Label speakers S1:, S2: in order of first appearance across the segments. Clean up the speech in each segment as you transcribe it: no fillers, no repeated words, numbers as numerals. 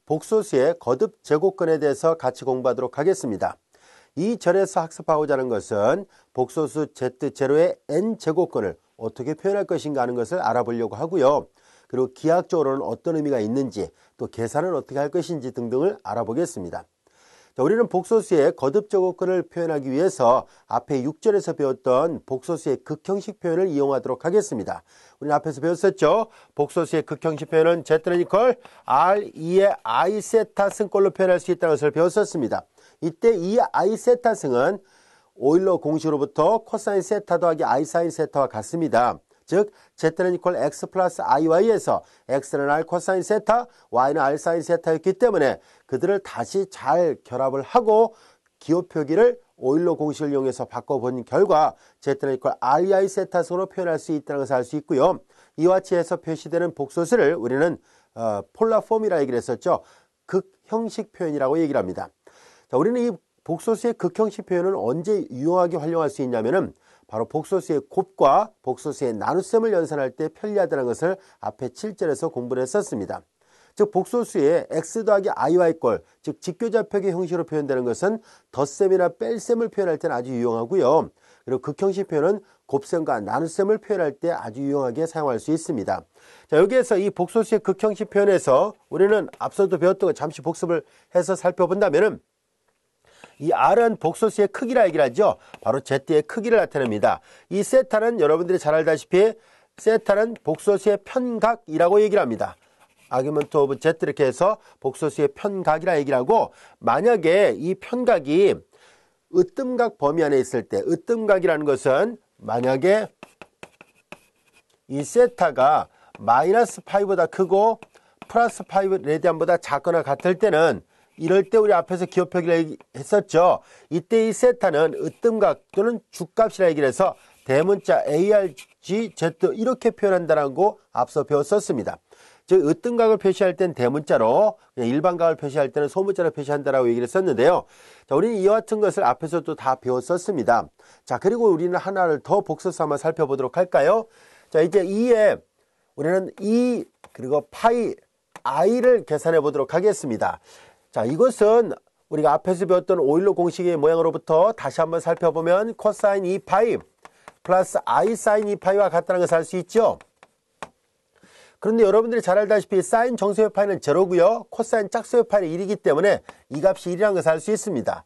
S1: 복소수의 거듭 제곱근에 대해서 같이 공부하도록 하겠습니다. 이 절에서 학습하고자 하는 것은 복소수 Z0의 N제곱근을 어떻게 표현할 것인가 하는 것을 알아보려고 하고요. 그리고 기하학적으로는 어떤 의미가 있는지, 또 계산은 어떻게 할 것인지 등등을 알아보겠습니다. 자, 우리는 복소수의 거듭 제곱근을 표현하기 위해서 앞에 6절에서 배웠던 복소수의 극형식 표현을 이용하도록 하겠습니다. 우리는 앞에서 배웠었죠. 복소수의 극형식 표현은 Z는 이퀄 R2의 I 세타 승꼴로 표현할 수 있다는 것을 배웠었습니다. 이때 이 I 세타 승은 오일러 공식으로부터 코사인 세타 더하기 I 사인 세타와 같습니다. 즉 Z는 이퀄 X 플러스 IY에서 X는 R 코사인 세타, Y는 R 사인 세타였기 때문에 그들을 다시 잘 결합을 하고 기호 표기를 오일러 공식을 이용해서 바꿔본 결과 Z는 이퀄 REI 세타승으로 표현할 수 있다는 것을 알 수 있고요. 이와 같이 해서 표시되는 복소수를 우리는 폴라 폼이라 얘기를 했었죠. 극형식 표현이라고 얘기를 합니다. 자, 우리는 이 복소수의 극형식 표현은 언제 유용하게 활용할 수 있냐면은 바로 복소수의 곱과 복소수의 나눗셈을 연산할 때 편리하다는 것을 앞에 7절에서 공부를 했었습니다. 즉 복소수의 x 더하기 i와 꼴, 즉 직교좌표기 형식으로 표현되는 것은 덧셈이나 뺄셈을 표현할 때는 아주 유용하고요. 그리고 극형식 표현은 곱셈과 나눗셈을 표현할 때 아주 유용하게 사용할 수 있습니다. 자, 여기에서 이 복소수의 극형식 표현에서 우리는 앞서도 배웠던 거 잠시 복습을 해서 살펴본다면은 이 R은 복소수의 크기라 얘기를 하죠. 바로 Z의 크기를 나타냅니다. 이 세타는 여러분들이 잘 알다시피 세타는 복소수의 편각이라고 얘기를 합니다. 아규먼트 오브 Z 이렇게 해서 복소수의 편각이라 얘기를 하고, 만약에 이 편각이 으뜸각 범위 안에 있을 때, 으뜸각이라는 것은 만약에 이 세타가 마이너스 파이보다 크고 플러스 파이 레디안보다 작거나 같을 때는, 이럴 때 우리 앞에서 기호 표기를 했었죠. 이때 이 세타는 으뜸각 또는 주값이라 얘기를 해서 대문자 ARG Z 이렇게 표현한다라고 앞서 배웠었습니다. 즉 으뜸각을 표시할 땐 대문자로, 일반각을 표시할 때는 소문자로 표시한다라고 얘기를 했었는데요. 자, 우리는 이와 같은 것을 앞에서도 다 배웠었습니다. 자, 그리고 우리는 하나를 더 복습해서 한번 살펴보도록 할까요? 자, 이제 2에 우리는 2 그리고 파이 i를 계산해 보도록 하겠습니다. 자, 이것은 우리가 앞에서 배웠던 오일러 공식의 모양으로부터 다시 한번 살펴보면 코사인 2파이 플러스 I 사인 2파이와 같다는 것을 알 수 있죠. 그런데 여러분들이 잘 알다시피 사인 정수의 파이는 제로고요. 코사인 짝수의 파이는 1이기 때문에 이 값이 1이라는 것을 알 수 있습니다.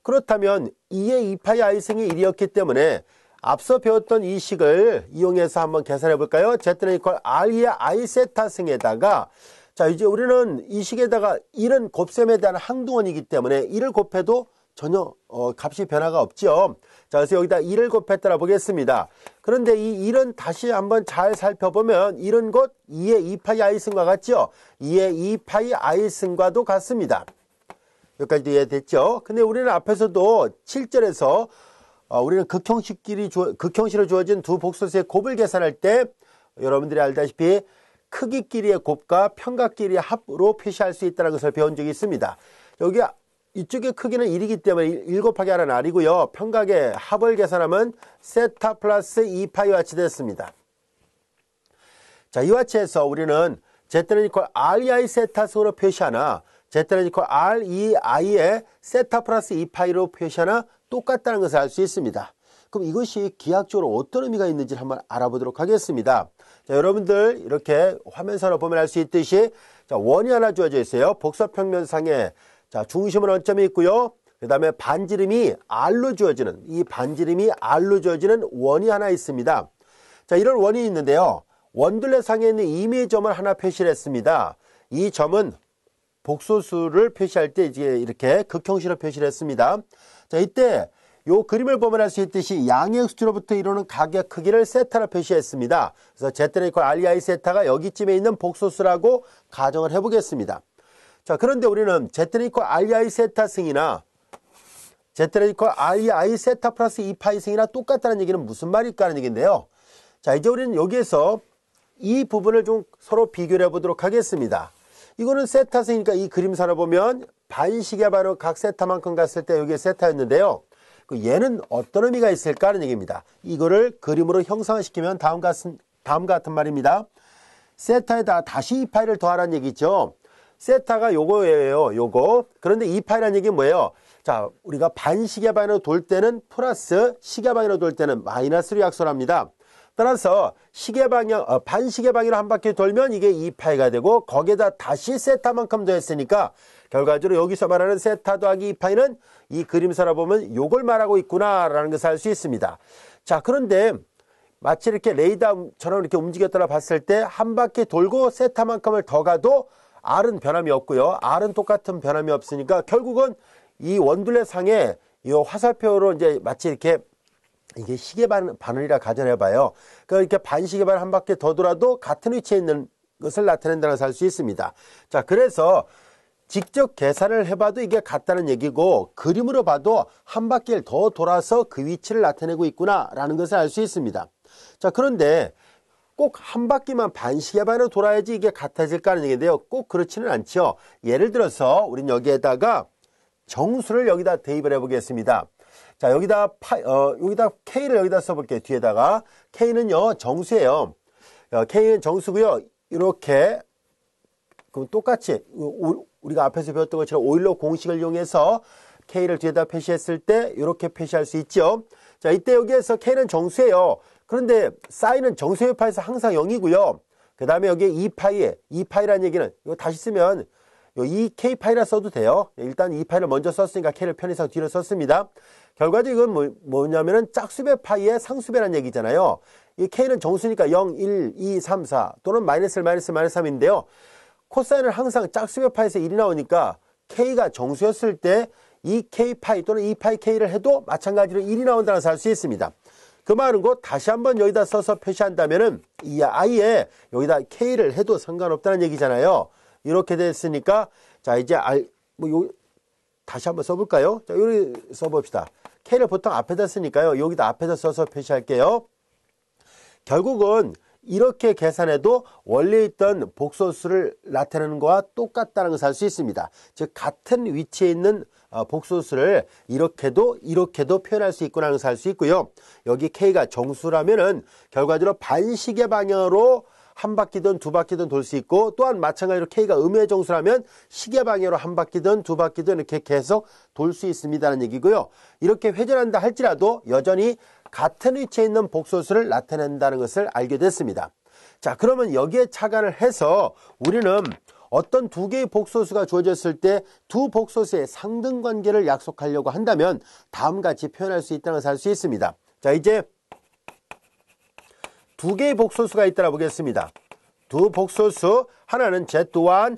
S1: 그렇다면 2의 2파이 i승이 1이었기 때문에 앞서 배웠던 이 식을 이용해서 한번 계산해 볼까요? Z는 이퀄 R의 I 세타 승에다가, 자, 이제 우리는 이 식에다가 1은 곱셈에 대한 항등원이기 때문에 1을 곱해도 전혀 값이 변화가 없죠. 자, 그래서 여기다 1을 곱했다라 보겠습니다. 그런데 이 1은 다시 한번 잘 살펴보면 1은 곧 2의 2파이 i승과 같죠. 2의 2파이 i승과도 같습니다. 여기까지도 이해됐죠. 근데 우리는 앞에서도 7절에서 우리는 극형식으로 주어진 두 복소수의 곱을 계산할 때 여러분들이 알다시피 크기끼리의 곱과 편각끼리의 합으로 표시할 수 있다는 것을 배운 적이 있습니다. 여기 이쪽의 크기는 1이기 때문에 1 곱하기 하나는 R이고요. 편각의 합을 계산하면 세타 플러스 2파이와 같이 됐습니다. 자, 이와 같이 해서 우리는 Z는 이퀄 REI 세타승으로 표시하나, Z는 이퀄 REI의 세타 플러스 2파이로 표시하나 똑같다는 것을 알 수 있습니다. 그럼 이것이 기하학적으로 어떤 의미가 있는지 한번 알아보도록 하겠습니다. 자, 여러분들 이렇게 화면선을 보면 알 수 있듯이, 자, 원이 하나 주어져 있어요. 복서평면상에, 자, 중심은 원점이 있고요. 그 다음에 반지름이 R로 주어지는, 이 반지름이 R로 주어지는 원이 하나 있습니다. 자, 이런 원이 있는데요. 원둘레상에 있는 임의의 점을 하나 표시를 했습니다. 이 점은 복소수를 표시할 때 이제 이렇게 극형식으로 표시를 했습니다. 자, 이때 요 그림을 보면 알 수 있듯이 양의 수로부터 이루는 각의 크기를 세타로 표시했습니다. 그래서 Z는 이퀄 REI 세타가 여기쯤에 있는 복소수라고 가정을 해보겠습니다. 자, 그런데 우리는 Z는 이퀄 REI 세타 승이나 Z는 이퀄 REI 세타 플러스 2파이 승이나 똑같다는 얘기는 무슨 말일까 하는 얘기인데요. 자, 이제 우리는 여기에서 이 부분을 좀 서로 비교를 해보도록 하겠습니다. 이거는 세타 승이니까 이 그림선을 보면 반시계 바로 각 세타만큼 갔을 때 여기에 세타였는데요. 얘는 어떤 의미가 있을까 하는 얘기입니다. 이거를 그림으로 형상화시키면 다음과 같은 말입니다. 세타에다 다시 2파이를 더하라는 얘기죠. 세타가 요거예요. 요거. 그런데 2파이라는 얘기는 뭐예요? 자, 우리가 반시계 방향으로 돌 때는 플러스, 시계 방향으로 돌 때는 마이너스로 약속을 합니다. 따라서 시계 방향, 반시계 방향으로 한 바퀴 돌면 이게 2파이가 되고 거기에다 다시 세타만큼 더했으니까 결과적으로 여기서 말하는 세타 더하기 2파이는 이 그림서라 보면 요걸 말하고 있구나라는 것을 알 수 있습니다. 자, 그런데 마치 이렇게 레이더처럼 이렇게 움직였다가 봤을 때 한 바퀴 돌고 세타만큼을 더 가도 R은 변함이 없고요. R은 똑같은 변함이 없으니까 결국은 이 원둘레 상에 이 화살표로 이제 마치 이렇게 이게 시계 바늘이라 가정해 봐요. 그러니까 이렇게 반시계 바늘 한 바퀴 더 돌아도 같은 위치에 있는 것을 나타낸다는 것을 알 수 있습니다. 자, 그래서 직접 계산을 해봐도 이게 같다는 얘기고 그림으로 봐도 한 바퀴를 더 돌아서 그 위치를 나타내고 있구나라는 것을 알 수 있습니다. 자, 그런데 꼭 한 바퀴만 반시계 방향으로 돌아야지 이게 같아질까 하는 얘기인데요. 꼭 그렇지는 않죠. 예를 들어서 우린 여기에다가 정수를 여기다 대입을 해보겠습니다. 자, 여기다 K를 여기다 써볼게요. 뒤에다가 K는요 정수예요. K는 정수고요. 이렇게 그럼 똑같이 우리가 앞에서 배웠던 것처럼 오일러 공식을 이용해서 K를 뒤에다 표시했을 때 이렇게 표시할 수 있죠. 자, 이때 여기에서 K는 정수예요. 그런데 사인은 정수의 파에서 항상 0이고요. 그 다음에 여기에 2파이라는 얘기는 이거 다시 쓰면 2K파이라 써도 돼요. 일단 2파이를 먼저 썼으니까 K를 편해서 뒤로 썼습니다. 결과적으로 이건 뭐냐면은 짝수배 파이의 상수배라는 얘기잖아요. 이 K는 정수니까 0, 1, 2, 3, 4 또는 마이너스 1, 마이너스 3인데요. 코사인은 항상 짝수배 파에서 1이 나오니까 K가 정수였을 때 2K파이 또는 2파이 K를 해도 마찬가지로 1이 나온다는 것을 알 수 있습니다. 그 말은 곧 다시 한번 여기다 써서 표시한다면은 이 아이에 여기다 K를 해도 상관없다는 얘기잖아요. 이렇게 됐으니까 자 이제 다시 한번 써볼까요? 자, 여기 써봅시다. K를 보통 앞에다 쓰니까요. 여기다 앞에다 써서 표시할게요. 결국은 이렇게 계산해도 원래 있던 복소수를 나타내는 거와 똑같다는 것을 알 수 있습니다. 즉 같은 위치에 있는 복소수를 이렇게도 표현할 수 있구나 하는 것을 알 수 있고요. 여기 K가 정수라면은 결과적으로 반시계 방향으로 한 바퀴든 두 바퀴든 돌 수 있고 또한 마찬가지로 K가 음의 정수라면 시계 방향으로 한 바퀴든 두 바퀴든 이렇게 계속 돌 수 있습니다는 얘기고요. 이렇게 회전한다 할지라도 여전히 같은 위치에 있는 복소수를 나타낸다는 것을 알게 됐습니다. 자, 그러면 여기에 착안을 해서 우리는 어떤 두 개의 복소수가 주어졌을 때 두 복소수의 상등관계를 약속하려고 한다면 다음과 같이 표현할 수 있다는 것을 알 수 있습니다. 자, 이제 두 개의 복소수가 있다라 보겠습니다. 두 복소수, 하나는 Z1,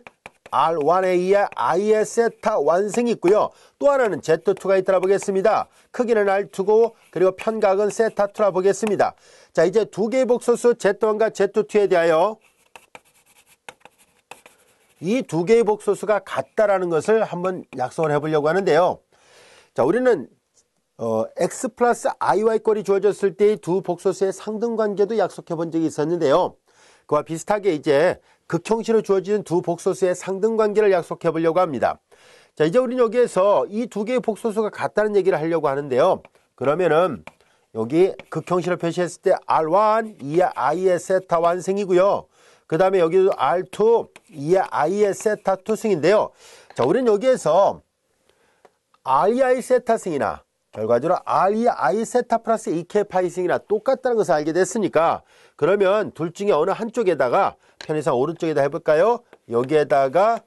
S1: R1A의 I의 세타 완승이 있고요. 또 하나는 Z2가 있다라 보겠습니다. 크기는 R2고 그리고 편각은 세타2라 보겠습니다. 자, 이제 두 개의 복소수 Z1과 Z2에 대하여 이 두 개의 복소수가 같다라는 것을 한번 약속을 해보려고 하는데요. 자, 우리는 X 플러스 IY 꼴이 주어졌을 때의 두 복소수의 상등관계도 약속해 본 적이 있었는데요. 그와 비슷하게 이제 극형식으로 주어지는 두 복소수의 상등관계를 약속해 보려고 합니다. 자, 이제 우리는 여기에서 이 두 개의 복소수가 같다는 얘기를 하려고 하는데요. 그러면은 여기 극형식으로 표시했을 때 R1, 2의 I의 세타 완승이고요. 그 다음에 여기도 R2, 2의 I의 세타 2승인데요. 자, 우리는 여기에서 REI 세타 승이나 결과적으로 REI 세타 플러스 2K 파이 승이나 똑같다는 것을 알게 됐으니까 그러면 둘 중에 어느 한쪽에다가 편의상 오른쪽에다 해볼까요? 여기에다가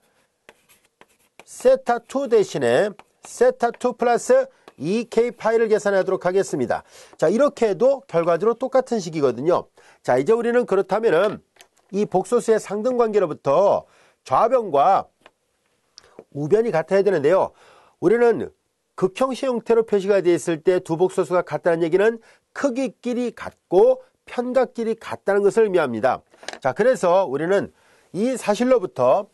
S1: 세타 2 대신에 세타 2 플러스 2K 파이를 계산하도록 하겠습니다. 자, 이렇게 해도 결과적으로 똑같은 식이거든요. 자, 이제 우리는 그렇다면은 이 복소수의 상등관계로부터 좌변과 우변이 같아야 되는데요. 우리는 극형식 형태로 표시가 되어 있을 때 두 복소수가 같다는 얘기는 크기끼리 같고 편각끼리 같다는 것을 의미합니다. 자, 그래서 우리는 이 사실로부터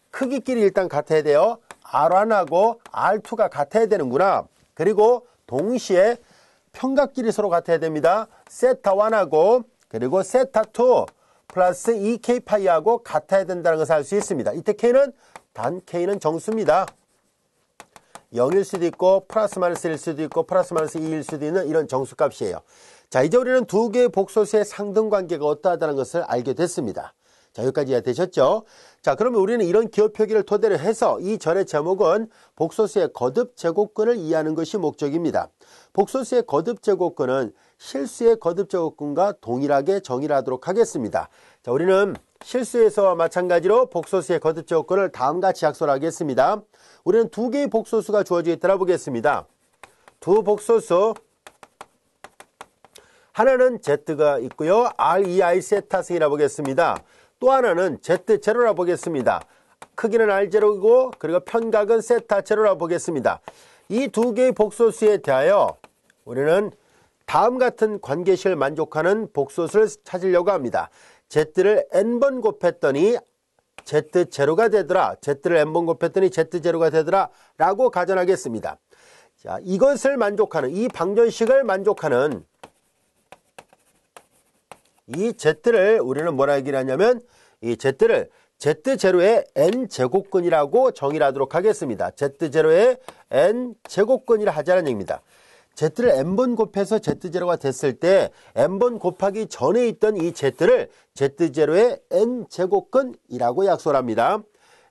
S1: 크기끼리 일단 같아야 돼요. R1하고 R2가 같아야 되는구나. 그리고 동시에 편각끼리 서로 같아야 됩니다. 세타1하고 그리고 세타2 플러스 2K 파이하고 같아야 된다는 것을 알 수 있습니다. 이때 K는 단 K는 정수입니다. 0일 수도 있고 플러스 마이너스 1일 수도 있고 플러스 마이너스 2일 수도 있는 이런 정수값이에요. 자, 이제 우리는 두 개의 복소수의 상등관계가 어떠하다는 것을 알게 됐습니다. 자, 여기까지 이해되셨죠? 자, 그러면 우리는 이런 기호 표기를 토대로 해서 이 절의 제목은 복소수의 거듭 제곱근을 이해하는 것이 목적입니다. 복소수의 거듭 제곱근은 실수의 거듭 제곱근과 동일하게 정의를 하도록 하겠습니다. 자, 우리는 실수에서와 마찬가지로 복소수의 거듭 제곱근을 다음같이 약속을 하겠습니다. 우리는 두 개의 복소수가 주어져 있더라 보겠습니다. 두 복소수, 하나는 Z가 있고요. REI 세타승이라 보겠습니다. 또 하나는 Z0라 보겠습니다. 크기는 R0이고 그리고 편각은 세타0라 보겠습니다. 이 두 개의 복소수에 대하여 우리는 다음 같은 관계식을 만족하는 복소수를 찾으려고 합니다. Z를 n번 곱했더니 Z0가 되더라. Z를 n번 곱했더니 Z0가 되더라. 라고 가정하겠습니다. 자, 이것을 만족하는, 이 방정식을 만족하는 이 Z를 우리는 뭐라 얘기를 하냐면 이 Z를 Z0의 n제곱근이라고 정의를 하도록 하겠습니다. Z0의 n제곱근이라 하자는 얘기입니다. Z를 n번 곱해서 Z0가 됐을 때 n번 곱하기 전에 있던 이 Z를 Z0의 n제곱근이라고 약속을 합니다.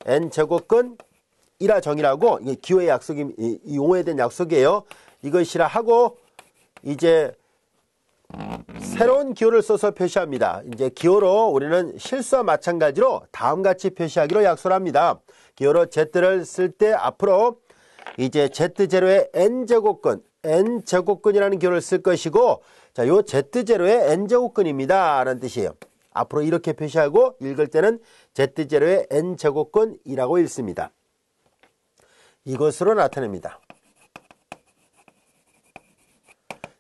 S1: n제곱근이라 정의를 하고, 이게 기호의 약속이, 용어에 대한 약속이에요. 이것이라 하고 이제 새로운 기호를 써서 표시합니다. 이제 기호로 우리는 실수와 마찬가지로 다음같이 표시하기로 약속을 합니다. 기호로 Z를 쓸 때 앞으로 이제 Z0의 n제곱근이라는 기호를 쓸 것이고, 자, 요 Z0의 n제곱근입니다. 라는 뜻이에요. 앞으로 이렇게 표시하고 읽을 때는 Z0의 n제곱근이라고 읽습니다. 이것으로 나타냅니다.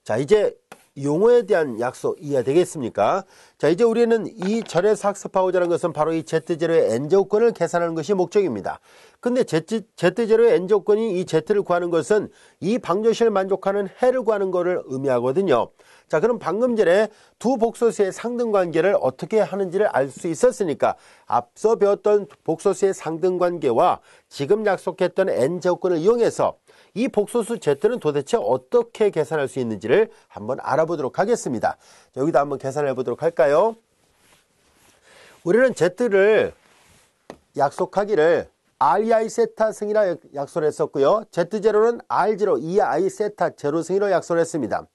S1: 자, 이제 용어에 대한 약속 이해되겠습니까? 자, 이제 우리는 이 절에서 학습하고자 하는 것은 바로 이 Z0의 n제곱근을 계산하는 것이 목적입니다. 근데 Z0의 n제곱근이 이 Z를 구하는 것은 이 방정식을 만족하는 해를 구하는 것을 의미하거든요. 자, 그럼 방금 전에 두 복소수의 상등관계를 어떻게 하는지를 알 수 있었으니까 앞서 배웠던 복소수의 상등관계와 지금 약속했던 n제곱근을 이용해서 이 복소수 Z는 도대체 어떻게 계산할 수 있는지를 한번 알아보도록 하겠습니다. 자, 여기다 한번 계산해 보도록 할까요? 우리는 Z를 약속하기를 REI 세타 승이라 약속을 했었고요. Z0는 R0, EI 세타 제로 승이로 약속을 했습니다.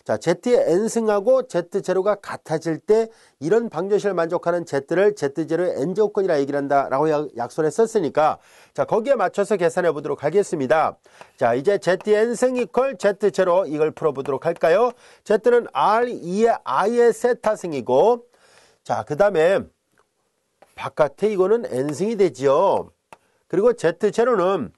S1: 자, Z의 n승하고 Z0가 같아질 때 이런 방정식을 만족하는 Z를 Z0의 n제곱근이라 얘기를 한다라고 약속을 했었으니까, 자, 거기에 맞춰서 계산해 보도록 하겠습니다. 자, 이제 Z의 n승 이퀄 Z0 이걸 풀어보도록 할까요? Z는 R, 2의 I의 세타승이고, 자, 그 다음에 바깥에 이거는 n승이 되지요. 그리고 Z0는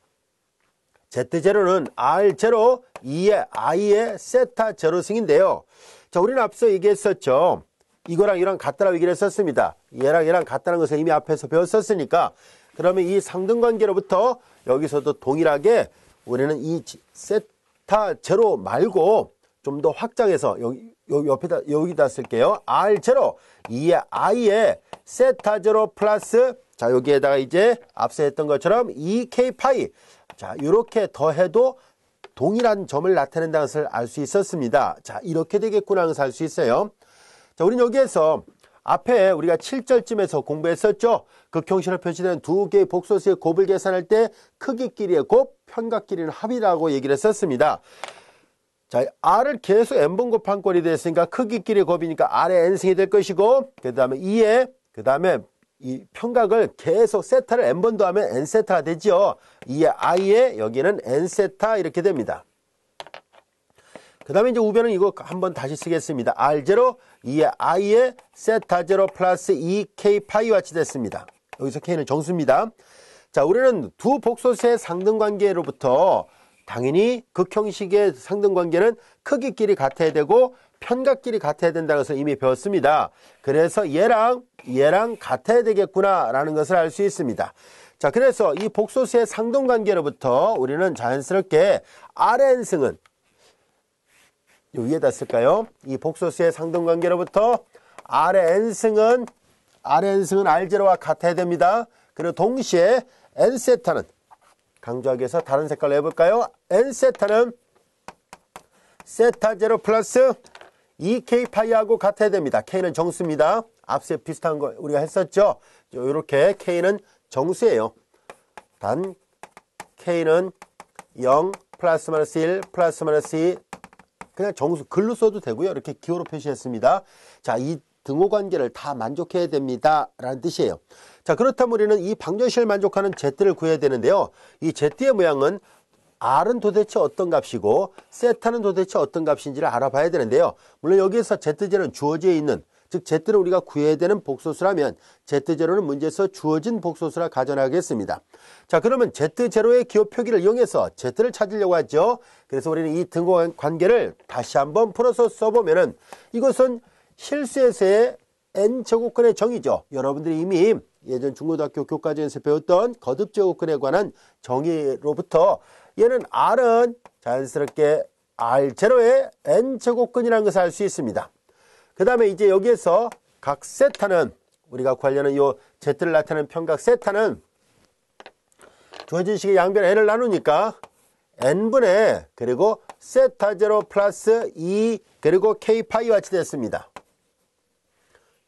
S1: R0, 2의 I의 세타 제로승인데요. 자, 우리는 앞서 얘기했었죠. 이거랑 이랑 같다라고 얘기를 했었습니다. 얘랑 얘랑 같다는 것을 이미 앞에서 배웠었으니까, 그러면 이 상등관계로부터 여기서도 동일하게 우리는 이 세타 제로 말고 좀 더 확장해서 여기다 쓸게요. R0, 2의 I의 세타 제로 플러스, 자, 여기에다가 이제 앞서 했던 것처럼 2K 파이. 자, 이렇게 더해도 동일한 점을 나타낸다는 것을 알 수 있었습니다. 자, 이렇게 되겠구나 하는 것을 알 수 있어요. 자, 우리는 여기에서 앞에 우리가 7절쯤에서 공부했었죠. 극형식으로 표시된 두 개의 복소수의 곱을 계산할 때 크기끼리의 곱, 편각끼리는 합이라고 얘기를 했었습니다. 자, R을 계속 n번 곱한 꼴이 됐으니까 크기끼리의 곱이니까 R의 n승이 될 것이고, 그 다음에 2에, 그 다음에 이 편각을 계속 세타를 n번 더하면 n세타가 되죠. 이 i에 여기는 n세타 이렇게 됩니다. 그 다음에 이제 우변은 이거 한번 다시 쓰겠습니다. R0, 2의 i에 세타 0 플러스 2k 파이와 같이 됐습니다. 여기서 k는 정수입니다. 자, 우리는 두 복소수의 상등관계로부터 당연히 극형식의 상등관계는 크기끼리 같아야 되고 편각끼리 같아야 된다는 것을 이미 배웠습니다. 그래서 얘랑 같아야 되겠구나 라는 것을 알 수 있습니다. 자, 그래서 이 복소수의 상등관계로부터 우리는 자연스럽게 Rn승은 요 위에다 쓸까요? 이 복소수의 상등관계로부터 Rn승은 R0와 같아야 됩니다. 그리고 동시에 n세타는 강조하기 위해서 다른 색깔로 해볼까요? n세타는 세타 0 플러스 2k 파이하고 같아야 됩니다. k는 정수입니다. 앞서 비슷한 거 우리가 했었죠. 이렇게 K는 정수예요. 단 K는 0 플러스 마이너스 1 플러스 마이너스 2 그냥 정수 글로 써도 되고요. 이렇게 기호로 표시했습니다. 자, 이 등호 관계를 다 만족해야 됩니다 라는 뜻이에요. 자, 그렇다면 우리는 이 방정식을 만족하는 Z를 구해야 되는데요. 이 Z의 모양은 R은 도대체 어떤 값이고 세타는 도대체 어떤 값인지를 알아봐야 되는데요. 물론 여기에서 Z제로는 주어져 있는, 즉 Z를 우리가 구해야 되는 복소수라면 Z제로는 문제에서 주어진 복소수라 가정하겠습니다. 자, 그러면 Z제로의 기호 표기를 이용해서 Z를 찾으려고 하죠. 그래서 우리는 이 등호 관계를 다시 한번 풀어서 써보면은 이것은 실수에서의 n제곱근의 정의죠. 여러분들이 이미 예전 중고등학교 교과서에서 배웠던 거듭제곱근에 관한 정의로부터 얘는 R은 자연스럽게 R0의 n제곱근이라는 것을 알 수 있습니다. 그 다음에 이제 여기에서 각 세타는 우리가 관련한 요 Z를 나타내는 평각 세타는 주어진 식의 양변 n을 나누니까 n분의 그리고 세타 제로 플러스 2 그리고 k 파이와 같이 됐습니다.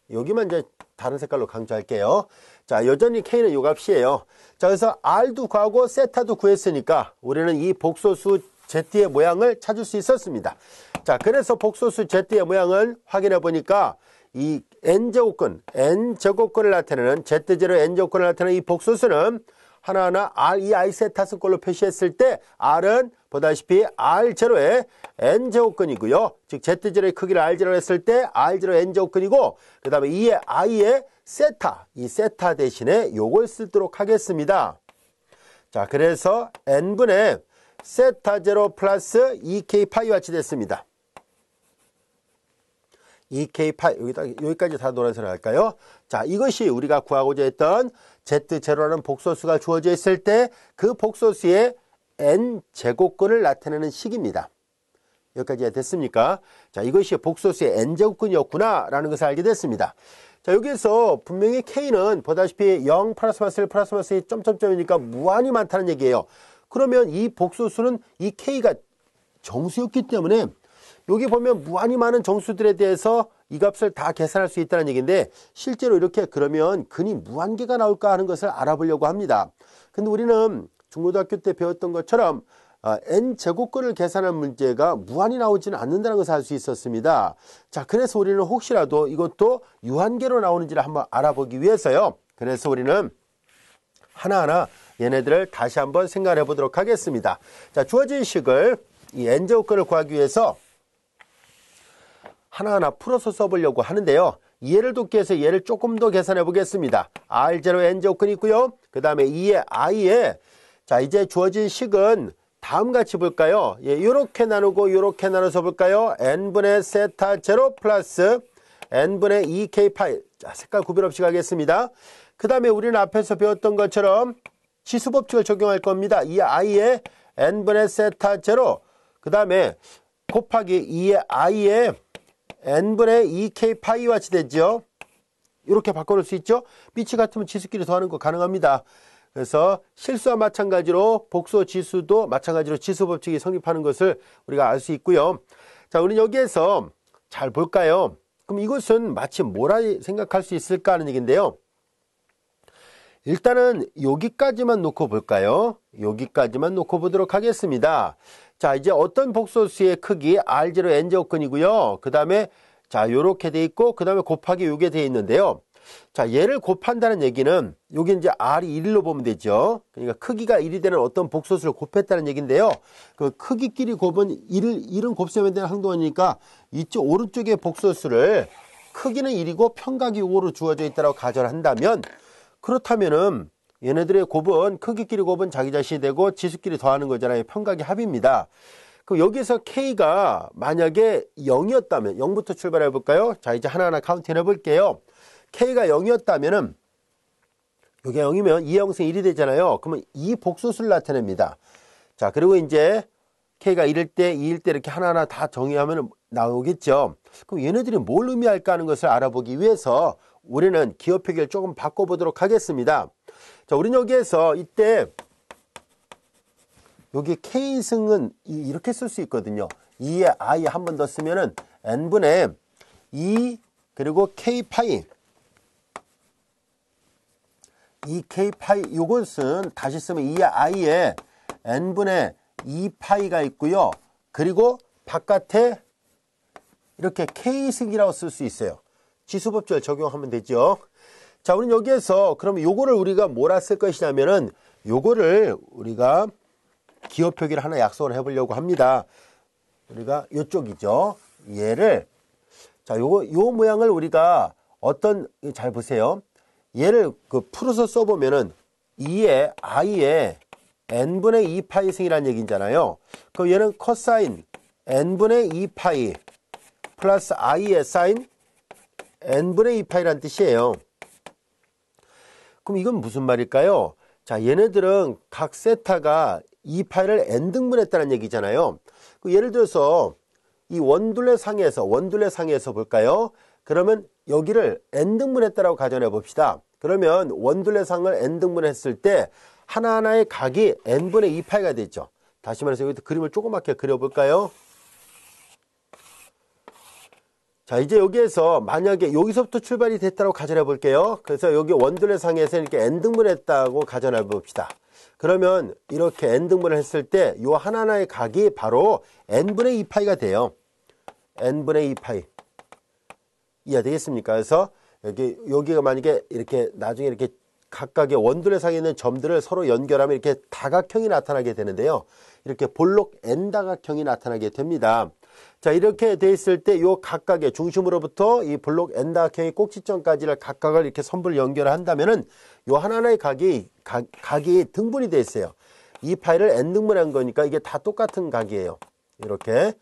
S1: 여기만 이제 다른 색깔로 강조할게요. 자, 여전히 K는 요 값이에요. 자, 그래서 R도 구하고 세타도 구했으니까 우리는 이 복소수 Z의 모양을 찾을 수 있었습니다. 자, 그래서 복소수 Z의 모양을 확인해 보니까 이 n제곱근을 나타내는 Z제로 n제곱근을 나타내는 이 복소수는 하나하나 R, 이 I 세타스 꼴로 표시했을 때 R은 보다시피 R0의 n제곱근이고요. 즉 Z제로의 크기를 R0로 했을 때 R0 n제곱근이고 그 다음에 2의 I의 세타, 이 세타 대신에 요걸 쓰도록 하겠습니다. 자, 그래서 n분의 세타 제로 플러스 2k 파이와 같이 됐습니다. 2k 파이, 여기까지 다 노란색으로 할까요? 자, 이것이 우리가 구하고자 했던 Z0라는 복소수가 주어져 있을 때 그 복소수의 n제곱근을 나타내는 식입니다. 여기까지 됐습니까? 자, 이것이 복소수의 n제곱근이었구나 라는 것을 알게 됐습니다. 자, 여기에서 분명히 K는 보다시피 0 플러스 마이너스 1 플러스 마이너스 2 점점점이니까 무한히 많다는 얘기예요. 그러면 이 복소수는 이 K가 정수였기 때문에 여기 보면 무한히 많은 정수들에 대해서 이 값을 다 계산할 수 있다는 얘기인데 실제로 이렇게 그러면 근이 무한계가 나올까 하는 것을 알아보려고 합니다. 근데 우리는 중고등학교 때 배웠던 것처럼 n제곱근을 계산한 문제가 무한히 나오지는 않는다는 것을 알 수 있었습니다. 자, 그래서 우리는 혹시라도 이것도 유한계로 나오는지를 한번 알아보기 위해서요. 그래서 우리는 하나하나 얘네들을 다시 한번 생각해 보도록 하겠습니다. 자, 주어진 식을 이 n제곱근을 구하기 위해서 하나하나 풀어서 써보려고 하는데요. 이해를 돕기 위해서 얘를 조금 더 계산해 보겠습니다. R0 n제곱근이 있고요. 그 다음에 2의 I에 자, 이제 주어진 식은 다음같이 볼까요? 예, 이렇게 나누고 이렇게 나눠서 볼까요? n분의 세타 제로 플러스 n분의 2k 파이. 자, 색깔 구별 없이 가겠습니다. 그 다음에 우리는 앞에서 배웠던 것처럼 지수법칙을 적용할 겁니다. 이 i에 n분의 세타 제로 그 다음에 곱하기 2의 i에 n분의 2k 파이와 같이 되죠. 이렇게 바꿔놓을 수 있죠. 빛이 같으면 지수끼리 더하는 거 가능합니다. 그래서 실수와 마찬가지로 복소 지수도 마찬가지로 지수법칙이 성립하는 것을 우리가 알 수 있고요. 자, 우리는 여기에서 잘 볼까요? 그럼 이것은 마치 뭐라 생각할 수 있을까 하는 얘기인데요. 일단은 여기까지만 놓고 볼까요? 여기까지만 놓고 보도록 하겠습니다. 자, 이제 어떤 복소수의 크기 R0 n제곱근이고요. 그 다음에 자, 요렇게 돼 있고 그 다음에 곱하기 요게 돼 있는데요. 자, 얘를 곱한다는 얘기는 여기 이제 R이 1로 보면 되죠. 그러니까 크기가 1이 되는 어떤 복소수를 곱했다는 얘기인데요. 그 크기끼리 곱은 1은 곱셈에 대한 항동이니까 이쪽 오른쪽의 복소수를 크기는 1이고 평각이 5로 주어져 있다고 가정을 한다면 그렇다면은 얘네들의 곱은 크기끼리 곱은 자기 자신이 되고 지수끼리 더하는 거잖아요. 평각이 합입니다. 그럼 여기서 K가 만약에 0이었다면 0부터 출발해 볼까요? 자, 이제 하나하나 카운팅 해 볼게요. K가 0이었다면은 여기가 0이면 2의 형성이 1이 되잖아요. 그러면 이 복소수를 나타냅니다. 자, 그리고 이제 K가 1일 때, 2일 때 이렇게 하나하나 다 정의하면 나오겠죠. 그럼 얘네들이 뭘 의미할까 하는 것을 알아보기 위해서 우리는 기호 표기를 조금 바꿔보도록 하겠습니다. 자, 우리는 여기에서 이때 여기 K승은 이렇게 쓸 수 있거든요. 2의 I 한 번 더 쓰면은 n분의 2 그리고 K 파이 2k 파이, 이것은 다시 쓰면 이 i에 n분의 2파이가 있고요. 그리고 바깥에 이렇게 k승이라고 쓸 수 있어요. 지수법칙을 적용하면 되죠. 자, 우리는 여기에서 그러면 요거를 우리가 뭐라 쓸 것이냐면은 요거를 우리가 기호 표기를 하나 약속을 해보려고 합니다. 우리가 요쪽이죠. 얘를 자, 요 모양을 우리가 잘 보세요. 얘를 풀어서 써보면은 2에 i에 n분의 2파이 승이라는 얘기잖아요. 그럼 얘는 코사인 n분의 2파이 플러스 i의 사인 n분의 2파이라는 뜻이에요. 그럼 이건 무슨 말일까요? 자, 얘네들은 각 세타가 2파이를 n등분했다는 얘기잖아요. 예를 들어서 이 원둘레 상에서 볼까요? 그러면 여기를 n등분했다라고 가정해 봅시다. 그러면 원둘레 상을 n등분했을 때 하나하나의 각이 n분의 2파이가 되죠. 다시 말해서 여기 그림을 조그맣게 그려볼까요? 자, 이제 여기에서 만약에 여기서부터 출발이 됐다고 가정해 볼게요. 그래서 여기 원둘레 상에서 이렇게 n등분했다고 가정해 봅시다. 그러면 이렇게 n등분을 했을 때 이 하나하나의 각이 바로 n분의 2파이가 돼요. n분의 2파이. 이해되겠습니까? 그래서 여기가 만약에 이렇게 나중에 이렇게 각각의 원둘레 상에 있는 점들을 서로 연결하면 이렇게 다각형이 나타나게 되는데요. 이렇게 볼록 N다각형이 나타나게 됩니다. 자, 이렇게 돼 있을 때 요 각각의 중심으로부터 이 볼록 N다각형의 꼭지점까지를 각각을 이렇게 선분 연결한다면은 요 하나하나의 각이 등분이 돼 있어요. 이 파이를 N등분한 거니까 이게 다 똑같은 각이에요. 이렇게.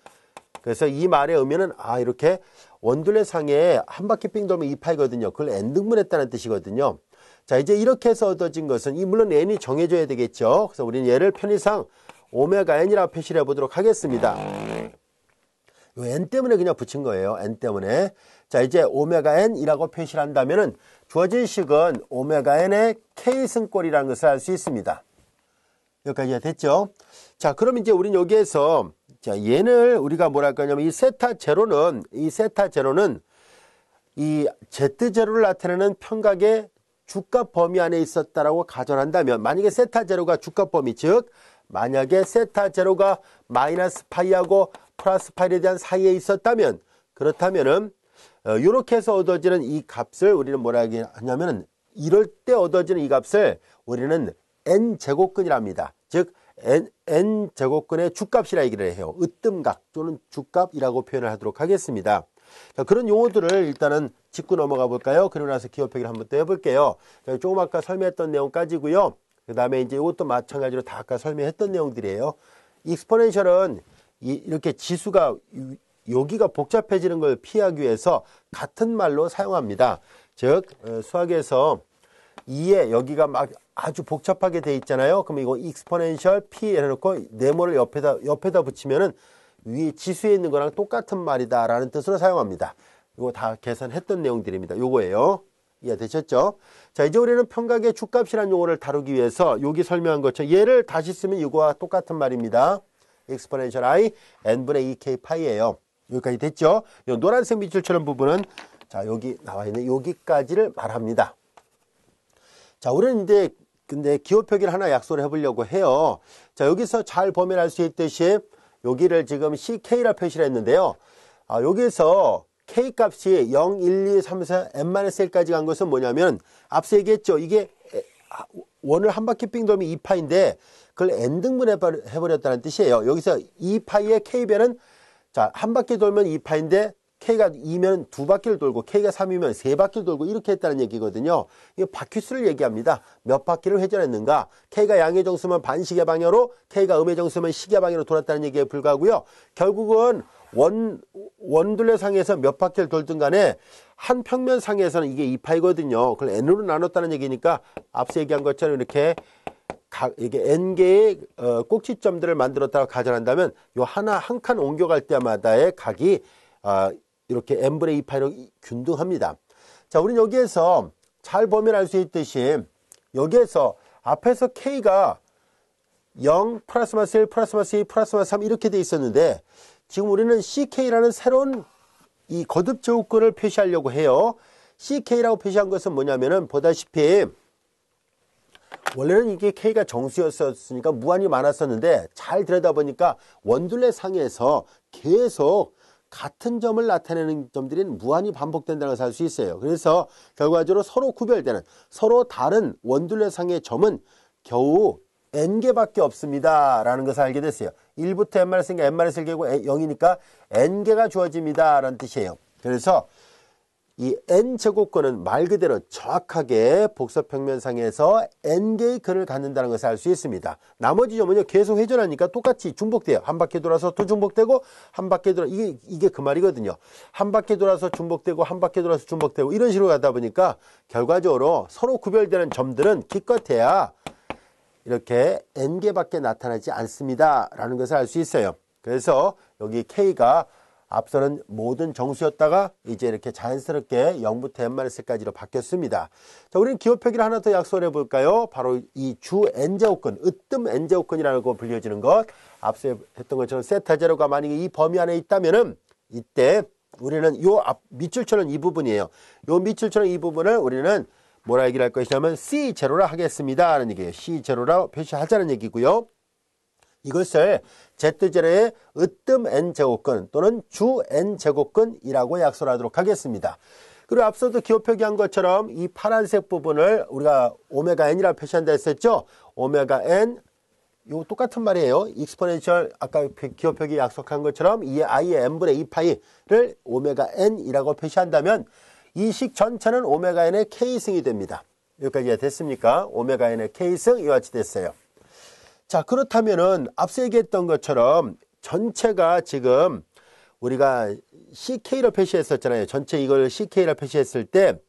S1: 그래서 이 말의 의미는 이렇게 원둘레 상에 한 바퀴 빙 돌면 2파이거든요. 그걸 n등분했다는 뜻이거든요. 자, 이제 이렇게 해서 얻어진 것은 물론 n이 정해져야 되겠죠. 그래서 우리는 얘를 편의상 오메가 n이라고 표시를 해보도록 하겠습니다. 요 n 때문에 그냥 붙인 거예요. n 때문에. 자, 이제 오메가 n이라고 표시를 한다면은 주어진 식은 오메가 n의 k승꼴이라는 것을 알 수 있습니다. 여기까지가 됐죠. 자, 그럼 이제 우리는 여기에서 자, 얘를 우리가 뭐라 할 거냐면 이 세타 제로는 이 Z0를 나타내는 평각의 주값 범위 안에 있었다라고 가정한다면 만약에 세타 제로가 주값 범위 즉 만약에 세타 제로가 마이너스 파이하고 플러스 파이에 대한 사이에 있었다면 그렇다면은 이렇게 해서 얻어지는 이 값을 우리는 뭐라 하냐면은 이럴 때 얻어지는 이 값을 우리는 n제곱근이랍니다. 즉 n제곱근의 주값이라 얘기를 해요. 으뜸각 또는 주값이라고 표현을 하도록 하겠습니다. 자, 그런 용어들을 일단은 짚고 넘어가 볼까요? 그러고 나서 기호 표기를 한번 또 해볼게요. 자, 조금 아까 설명했던 내용까지고요. 그 다음에 이제 이것도 마찬가지로 다 아까 설명했던 내용들이에요. 익스포넨셜은 이렇게 지수가 여기가 복잡해지는 걸 피하기 위해서 같은 말로 사용합니다. 즉 수학에서 2에 여기가 막 아주 복잡하게 돼 있잖아요. 그럼 이거 익스포넨셜 p 해놓고 네모를 옆에다 붙이면은 위에 지수에 있는 거랑 똑같은 말이다 라는 뜻으로 사용합니다. 이거 다 계산했던 내용들입니다. 요거예요. 이해되셨죠? 자, 이제 우리는 평각의 주값이라는 용어를 다루기 위해서 여기 설명한 것처럼 얘를 다시 쓰면 이거와 똑같은 말입니다. exponential i n분의 2k 파이예요. 여기까지 됐죠? 이 노란색 밑줄처럼 부분은 자, 여기 나와 있는 여기까지를 말합니다. 자, 우리는 이제 근데 기호 표기를 하나 약속을 해보려고 해요. 자, 여기서 잘 보면 알 수 있듯이 여기를 지금 CK라 표시를 했는데요. 여기서 K 값이 0, 1, 2, 3, 4, n-1까지 간 것은 뭐냐면 앞서 얘기했죠. 이게 원을 한 바퀴 빙 돌면 2파인데 그걸 n등분 해버렸다는 뜻이에요. 여기서 2파이의 K변은 자, 한 바퀴 돌면 2파인데 K가 2면 두 바퀴를 돌고 K가 3이면 세 바퀴를 돌고 이렇게 했다는 얘기거든요. 이거 바퀴수를 얘기합니다. 몇 바퀴를 회전했는가. K가 양의 정수면 반시계 방향으로 K가 음의 정수면 시계 방향으로 돌았다는 얘기에 불과하고요. 결국은 원둘레상에서 몇 바퀴를 돌든 간에 한 평면상에서는 이게 2파이거든요. 그걸 n으로 나눴다는 얘기니까 앞서 얘기한 것처럼 이렇게 이게 n개의 꼭지점들을 만들었다고 가정한다면 요 하나 한 칸 옮겨갈 때마다의 각이 이렇게 n분의 2파이로 균등합니다. 자, 우리는 여기에서 잘 보면 알 수 있듯이 여기에서 앞에서 K가 0, 플러스 마이너스 1, 플러스 마이너스 2, 플러스 마이너스 3 이렇게 돼 있었는데 지금 우리는 CK라는 새로운 이 거듭 제곱근을 표시하려고 해요. CK라고 표시한 것은 뭐냐면은 보다시피 원래는 이게 K가 정수였으니까 무한히 많았었는데 잘 들여다보니까 원둘레 상에서 계속 같은 점을 나타내는 점들이 무한히 반복된다는 것을 알 수 있어요. 그래서 결과적으로 서로 구별되는 서로 다른 원둘레 상의 점은 겨우 n개밖에 없습니다 라는 것을 알게 됐어요. 1부터 n-1가 n-1개고 0이니까 n개가 주어집니다 라는 뜻이에요. 그래서 이 n제곱근은 말 그대로 정확하게 복소평면상에서 n개의 근을 갖는다는 것을 알 수 있습니다. 나머지 점은요 계속 회전하니까 똑같이 중복돼요. 한 바퀴 돌아서 또 중복되고 한 바퀴 돌아 이게 그 말이거든요. 한 바퀴 돌아서 중복되고 한 바퀴 돌아서 중복되고 이런 식으로 가다 보니까 결과적으로 서로 구별되는 점들은 기껏해야 이렇게 n개밖에 나타나지 않습니다 라는 것을 알 수 있어요. 그래서 여기 K가 앞서는 모든 정수였다가 이제 이렇게 자연스럽게 0부터 n-까지로 바뀌었습니다. 자, 우리는 기호표기를 하나 더 약속을 해볼까요? 바로 이 주 n제곱근, 으뜸 n제곱근이라고 불려지는 것. 앞서 했던 것처럼 세타 제로가 만약에 이 범위 안에 있다면은 이때 우리는 요 앞 밑줄처럼 이 부분이에요. 요 밑줄처럼 이 부분을 우리는 뭐라 얘기를 할 것이냐면 C0라 하겠습니다 하는 얘기예요. C0라 표시하자는 얘기고요. 이것을 Z제로의 으뜸 n제곱근 또는 주 n제곱근이라고 약속하도록 하겠습니다. 그리고 앞서도 기호표기한 것처럼 이 파란색 부분을 우리가 오메가 n이라고 표시한다 했었죠. 오메가 n, 요 똑같은 말이에요. 익스포넨셜 아까 기호표기 약속한 것처럼 이 i의 n분의 2파이를 오메가 n이라고 표시한다면 이 식 전체는 오메가 n의 k승이 됩니다. 여기까지 됐습니까? 오메가 n의 k승 이와 같이 됐어요. 자, 그렇다면은 앞서 얘기했던 것처럼 전체가 지금 우리가 CK로 표시했었잖아요. 전체 이걸 CK로 표시했을 때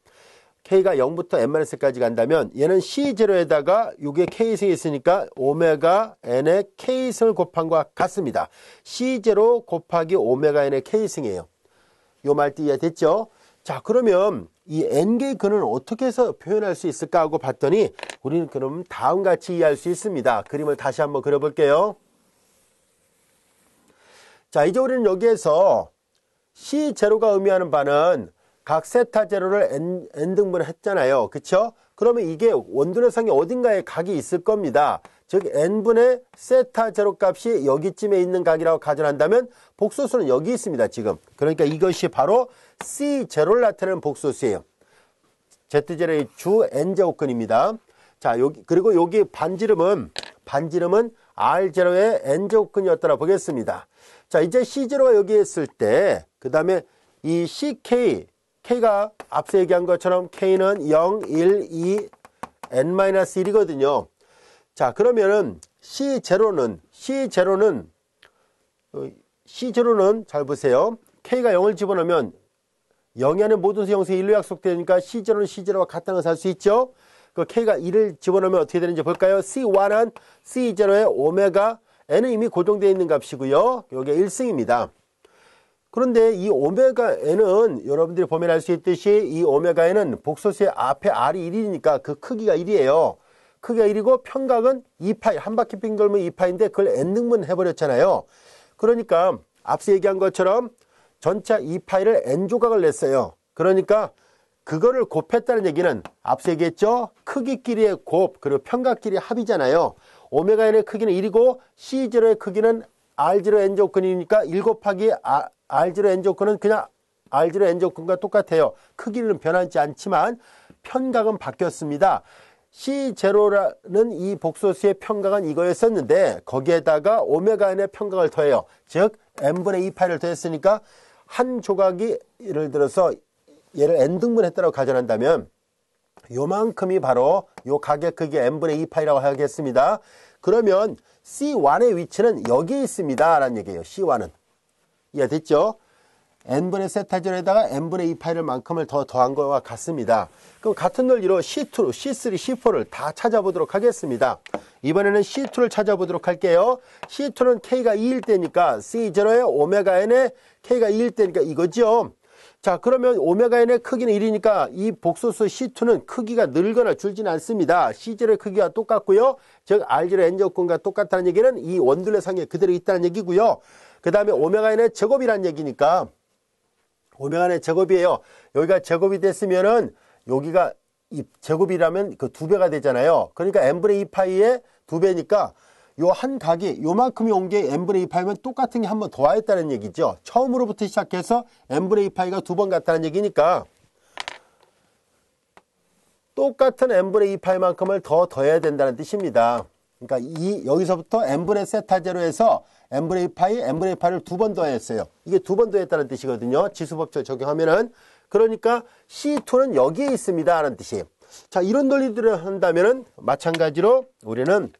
S1: K가 0부터 n-까지 간다면 얘는 C0에다가 이게 K승이 있으니까 오메가 n의 K승을 곱한 것과 같습니다. C0 곱하기 오메가 n의 K승이에요. 요 말띠 이해됐죠? 자, 그러면 이 n개의 근을 어떻게 해서 표현할 수 있을까 하고 봤더니 우리는 그럼 다음과 같이 이해할 수 있습니다. 그림을 다시 한번 그려볼게요. 자, 이제 우리는 여기에서 C0가 의미하는 바는 각 세타 제로를 n등분을 했잖아요. 그쵸? 그러면 이게 원둔의 상에 어딘가에 각이 있을 겁니다. 즉 n분의 세타 제로 값이 여기쯤에 있는 각이라고 가정한다면 복소수는 여기 있습니다. 지금. 그러니까 이것이 바로 C0를 나타내는 복소수예요. Z제로의 주 n제곱근입니다. 자, 여기 그리고 여기 반지름은 R제로의 n제곱근이었다라 보겠습니다. 자, 이제 C0가 여기 있을 때 그 다음에 이 CK K가 앞서 얘기한 것처럼 K는 0, 1, 2, n-1이거든요. 자, 그러면은 C0는 잘 보세요. K가 0을 집어넣으면 0이 안에 모든 수형수의 1로 약속되니까 C0는 C0와 같다는 것을 알 수 있죠. 그 K가 1을 집어넣으면 어떻게 되는지 볼까요? C1은 C0의 오메가 n은 이미 고정되어 있는 값이고요. 여기가 1승입니다. 그런데 이 오메가 n은 여러분들이 보면 알 수 있듯이 이 오메가 n은 복소수의 앞에 r이 1이니까 그 크기가 1이에요. 크기가 1이고 평각은 2파이, 한 바퀴 빙 돌면 2파인데 그걸 n등분 해버렸잖아요. 그러니까 앞서 얘기한 것처럼 전체 2파이를 n조각을 냈어요. 그러니까 그거를 곱했다는 얘기는 앞서 얘기했죠. 크기끼리의 곱, 그리고 평각끼리의 합이잖아요. 오메가 n의 크기는 1이고 C0의 크기는 R0 n제곱근이니까 1 곱하기 R0 n제곱근은 그냥 R0 n제곱근과 똑같아요. 크기는 변하지 않지만 평각은 바뀌었습니다. C0라는 이 복소수의 평각은 이거였었는데 거기에다가 오메가 n의 평각을 더해요. 즉 n분의 2파이를 더했으니까 한 조각이 예를 들어서 얘를 n등분 했다고 가정한다면 요만큼이 바로 요 각의 크기 n분의 2파이라고 하겠습니다. 그러면 C1의 위치는 여기에 있습니다 라는 얘기예요. C1은 이해됐죠? n분의 세타제로에다가 n분의 2파이를 만큼을 더한 것과 같습니다. 그럼 같은 논리로 C2, C3, C4를 다 찾아보도록 하겠습니다. 이번에는 C2를 찾아보도록 할게요. C2는 K가 2일 때니까 C0의 오메가 n에 K가 2일 때니까 이거죠. 자, 그러면 오메가 n의 크기는 1이니까 이 복소수 C2는 크기가 늘거나 줄지는 않습니다. C0의 크기가 똑같고요. 즉 R0 n제곱근과 똑같다는 얘기는 이 원둘레 상에 그대로 있다는 얘기고요. 그 다음에 오메가 n의 제곱이라는 얘기니까 오메가 n의 제곱이에요. 여기가 제곱이 됐으면은 여기가 이 제곱이라면 그 2배가 되잖아요. 그러니까 n분의 2파이의 2배니까 요 한 각이 요만큼이 온 게 n분의 2파이면 똑같은 게 한 번 더하였다는 얘기죠. 처음으로부터 시작해서 n분의 2파이가 2번 같다는 얘기니까 똑같은 n분의 2파이만큼을 더 더해야 된다는 뜻입니다. 그러니까 여기서부터 n분의 세타 제로에서 n분의 2파이, n분의 2파이를 2번 더했어요. 이게 2번 더했다는 뜻이거든요. 지수법칙을 적용하면은. 그러니까 C2는 여기에 있습니다 하는 뜻이에요. 자, 이런 논리들을 한다면은 마찬가지로 우리는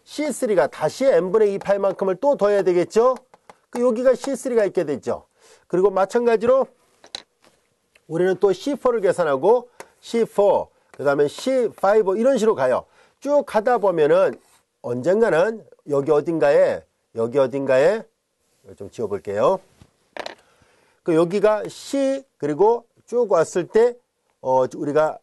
S1: C3가 다시 n분의 2파이만큼을 또 더해야 되겠죠. 여기가 C3가 있게 되죠. 그리고 마찬가지로 우리는 또 C4를 계산하고 C4, 그 다음에 C5 이런 식으로 가요. 쭉 가다 보면은 언젠가는 여기 어딘가에 좀 지워볼게요. 여기가 C 그리고 쭉 왔을 때 우리가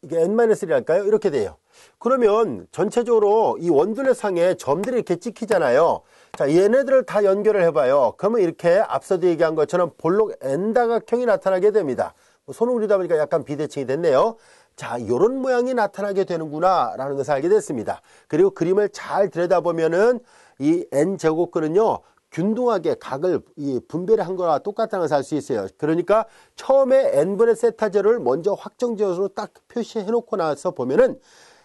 S1: 이게 n-1할까요? 이렇게 돼요. 그러면 전체적으로 이 원둘레 상에 점들이 이렇게 찍히잖아요. 자, 얘네들을 다 연결을 해봐요. 그러면 이렇게 앞서도 얘기한 것처럼 볼록 N다각형이 나타나게 됩니다. 손을 그리다 보니까 약간 비대칭이 됐네요. 자, 이런 모양이 나타나게 되는구나 라는 것을 알게 됐습니다. 그리고 그림을 잘 들여다보면은 이 N제곱근은요 균등하게 각을 분배를 한 거와 똑같다는 것을 알 수 있어요. 그러니까 처음에 n분의 세타 제로를 먼저 확정지어로 딱 표시해 놓고 나서 보면은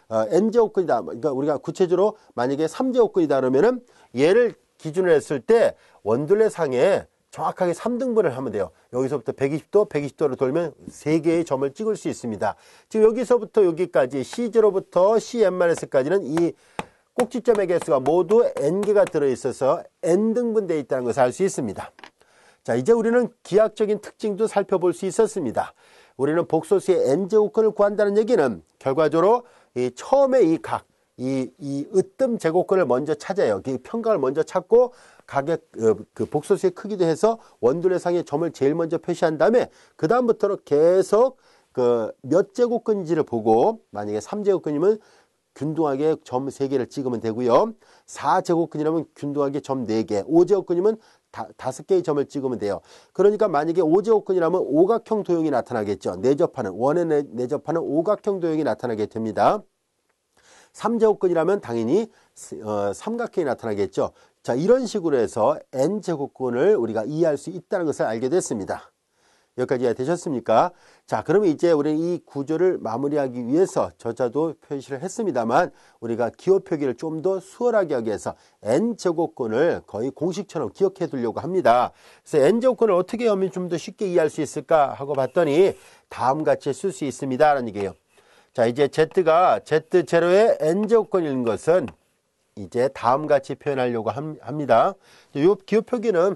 S1: n제곱근이다. 그러니까 우리가 구체적으로 만약에 3제곱근이다 그러면은 얘를 기준으로 했을 때 원둘레 상에 정확하게 3등분을 하면 돼요. 여기서부터 120도, 120도로 돌면 3개의 점을 찍을 수 있습니다. 지금 여기서부터 여기까지 C0부터 CN-까지는 이 꼭지점의 개수가 모두 n개가 들어있어서 n등분되어 있다는 것을 알 수 있습니다. 자, 이제 우리는 기하학적인 특징도 살펴볼 수 있었습니다. 우리는 복소수의 n제곱근을 구한다는 얘기는 결과적으로 처음에 이 각, 이 으뜸 제곱근을 먼저 찾아요. 평각을 먼저 찾고 각의 그 복소수의 크기도 해서 원둘레 상의 점을 제일 먼저 표시한 다음에 그 다음부터는 계속 그 몇 제곱근인지를 보고 만약에 3제곱근이면 균등하게 점 3개를 찍으면 되고요. 4제곱근이라면 균등하게 점 4개, 5제곱근이면 5개의 점을 찍으면 돼요. 그러니까 만약에 5제곱근이라면 오각형 도형이 나타나겠죠. 원에 내접하는 오각형 도형이 나타나게 됩니다. 3제곱근이라면 당연히 삼각형이 나타나겠죠. 자, 이런 식으로 해서 n제곱근을 우리가 이해할 수 있다는 것을 알게 됐습니다. 여기까지 이해되셨습니까? 자, 그러면 이제 우리는 이 구조를 마무리하기 위해서 저자도 표시를 했습니다만 우리가 기호 표기를 좀 더 수월하게 하기 위해서 n제곱근을 거의 공식처럼 기억해 두려고 합니다. 그래서 n제곱근을 어떻게 하면 좀 더 쉽게 이해할 수 있을까 하고 봤더니 다음과 같이 쓸 수 있습니다 라는 얘기예요. 자, 이제 z가 z0의 n제곱근인 것은 이제 다음과 같이 표현하려고 합니다. 이 기호 표기는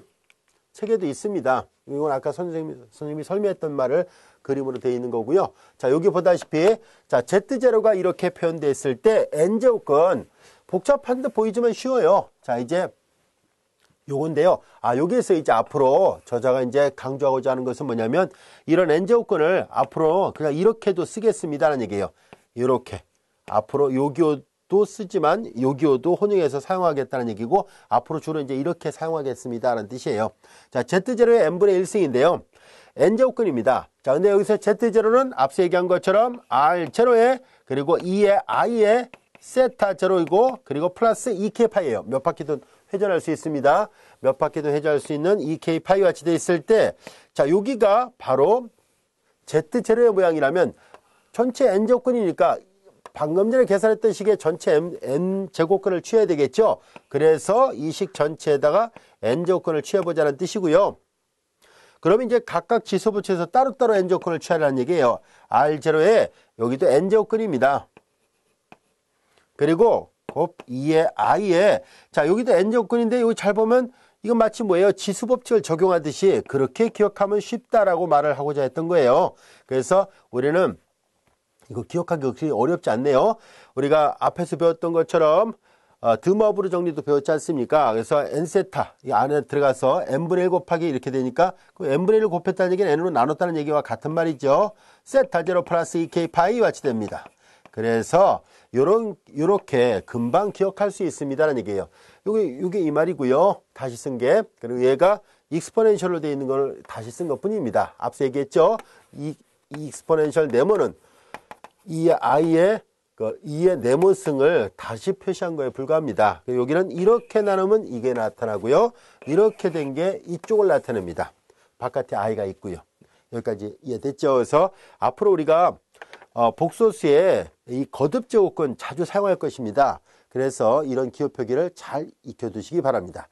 S1: 책에도 있습니다. 이건 아까 선생님이 설명했던 말을 그림으로 되어 있는 거고요. 자, 여기 보다시피 자, Z0가 이렇게 표현되어 있을 때 n제곱근 복잡한 듯 보이지만 쉬워요. 자, 이제 요건데요. 여기에서 이제 앞으로 저자가 이제 강조하고자 하는 것은 뭐냐면 이런 n제곱근을 앞으로 그냥 이렇게도 쓰겠습니다라는 얘기예요. 이렇게 앞으로 요 기호도 쓰지만 요 기호도 혼용해서 사용하겠다는 얘기고 앞으로 주로 이제 이렇게 사용하겠습니다라는 뜻이에요. 자, Z0의 n분의 1승인데요. n제곱근입니다. 자, 근데 여기서 Z0는 앞서 얘기한 것처럼 R0에 그리고 2의 I의 세타 제로이고 그리고 플러스 2K파이예요. 몇 바퀴든 회전할 수 있습니다. 몇 바퀴든 회전할 수 있는 2K파이 같이 되어 있을 때 자, 여기가 바로 Z0의 모양이라면 전체 n제곱근이니까 방금 전에 계산했던 식의 전체 n제곱근을 취해야 되겠죠. 그래서 이 식 전체에다가 n제곱근을 취해보자는 뜻이고요. 그러면 이제 각각 지수부처에서 따로따로 n제곱근을 취하라는 얘기예요. R0에 여기도 n제곱근입니다. 그리고 곱 2의 i에 자, 여기도 n제곱근인데 여기 잘 보면 이건 마치 뭐예요? 지수법칙을 적용하듯이 그렇게 기억하면 쉽다라고 말을 하고자 했던 거예요. 그래서 우리는 이거 기억하기 그렇게 어렵지 않네요. 우리가 앞에서 배웠던 것처럼 드머브르 정리도 배웠지 않습니까? 그래서 n세타 이 안에 들어가서 n분의 1 곱하기 이렇게 되니까 그 n분의 1을 곱했다는 얘기는 n으로 나눴다는 얘기와 같은 말이죠. 세타 제로 플러스 2k 파이 같이 됩니다. 그래서 요렇게 금방 기억할 수 있습니다라는 얘기예요. 요게 이 말이고요. 다시 쓴 게. 그리고 얘가 익스포넨셜로 되어 있는 걸 다시 쓴 것 뿐입니다. 앞서 얘기했죠. 이 익스포넨셜 네모는 이 i의 2의 네모승을 다시 표시한 거에 불과합니다. 여기는 이렇게 나누면 이게 나타나고요. 이렇게 된 게 이쪽을 나타냅니다. 바깥에 i가 있고요. 여기까지 이해됐죠? 그래서 앞으로 우리가 복소수의 이 거듭 제곱근 자주 사용할 것입니다. 그래서 이런 기호 표기를 잘 익혀두시기 바랍니다.